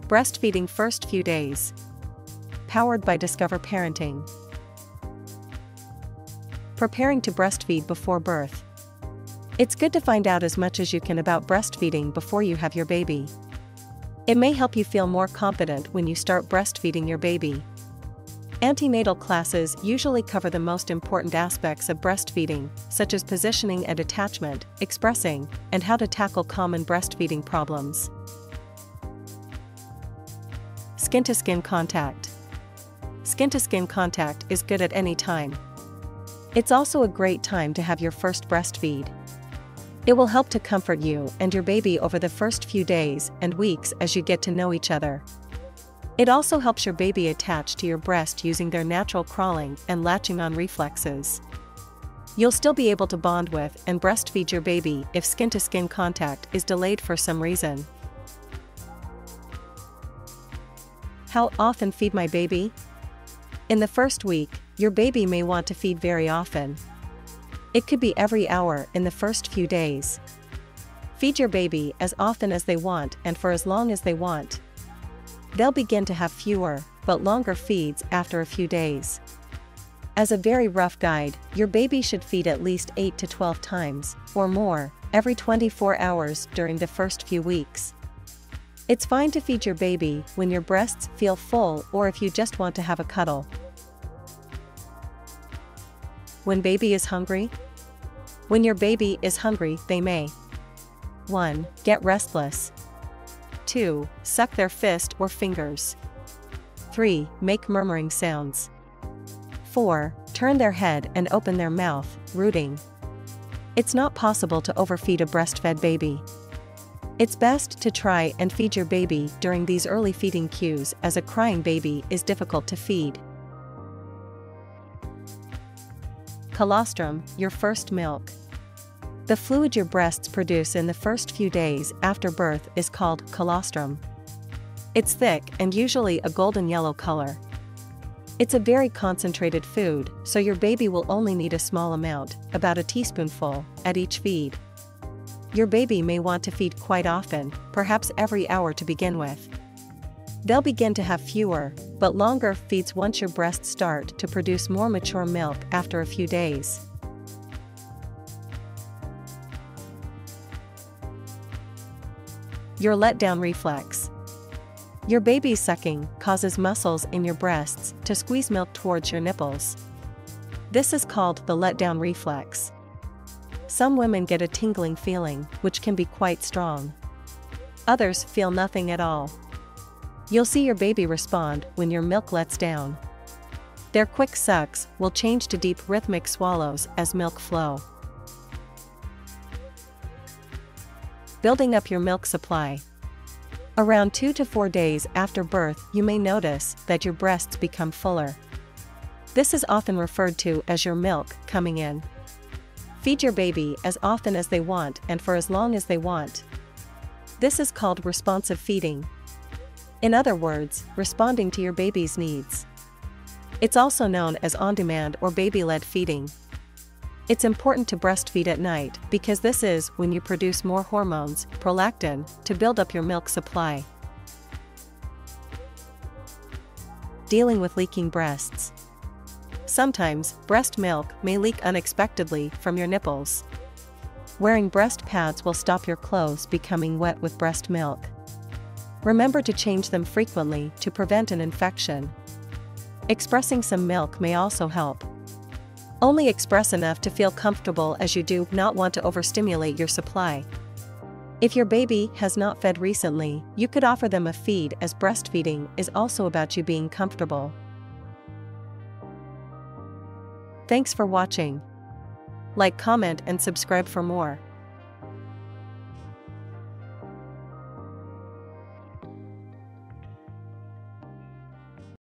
Breastfeeding first few days. Powered by Discover Parenting. Preparing to breastfeed before birth. It's good to find out as much as you can about breastfeeding before you have your baby. It may help you feel more confident when you start breastfeeding your baby. Antenatal classes usually cover the most important aspects of breastfeeding, such as positioning and attachment, expressing, and how to tackle common breastfeeding problems. Skin-to-skin contact. Skin-to-skin contact is good at any time. It's also a great time to have your first breastfeed. It will help to comfort you and your baby over the first few days and weeks as you get to know each other. It also helps your baby attach to your breast using their natural crawling and latching on reflexes. You'll still be able to bond with and breastfeed your baby if skin-to-skin contact is delayed for some reason. How often feed my baby? In the first week, your baby may want to feed very often. It could be every hour in the first few days. Feed your baby as often as they want and for as long as they want. They'll begin to have fewer, but longer feeds after a few days. As a very rough guide, your baby should feed at least 8 to 12 times, or more, every 24 hours during the first few weeks. It's fine to feed your baby when your breasts feel full or if you just want to have a cuddle. When baby is hungry? When your baby is hungry, they may 1. Get restless. 2. Suck their fist or fingers. 3. Make murmuring sounds. 4. Turn their head and open their mouth, rooting. It's not possible to overfeed a breastfed baby. It's best to try and feed your baby during these early feeding cues, as a crying baby is difficult to feed. Colostrum, your first milk. The fluid your breasts produce in the first few days after birth is called colostrum. It's thick and usually a golden yellow color. It's a very concentrated food, so your baby will only need a small amount, about a teaspoonful, at each feed. Your baby may want to feed quite often, perhaps every hour to begin with. They'll begin to have fewer, but longer feeds once your breasts start to produce more mature milk after a few days. Your letdown reflex. Your baby's sucking causes muscles in your breasts to squeeze milk towards your nipples. This is called the letdown reflex. Some women get a tingling feeling, which can be quite strong. Others feel nothing at all. You'll see your baby respond when your milk lets down. Their quick sucks will change to deep rhythmic swallows as milk flow. Building up your milk supply. Around 2 to 4 days after birth, you may notice that your breasts become fuller. This is often referred to as your milk coming in. Feed your baby as often as they want and for as long as they want. This is called responsive feeding. In other words, responding to your baby's needs. It's also known as on-demand or baby-led feeding. It's important to breastfeed at night because this is when you produce more hormones, prolactin, to build up your milk supply. Dealing with leaking breasts. Sometimes, breast milk may leak unexpectedly from your nipples. Wearing breast pads will stop your clothes becoming wet with breast milk. Remember to change them frequently to prevent an infection. Expressing some milk may also help. Only express enough to feel comfortable, as you do not want to overstimulate your supply. If your baby has not fed recently, you could offer them a feed, as breastfeeding is also about you being comfortable. Thanks for watching. Like, comment, and subscribe for more.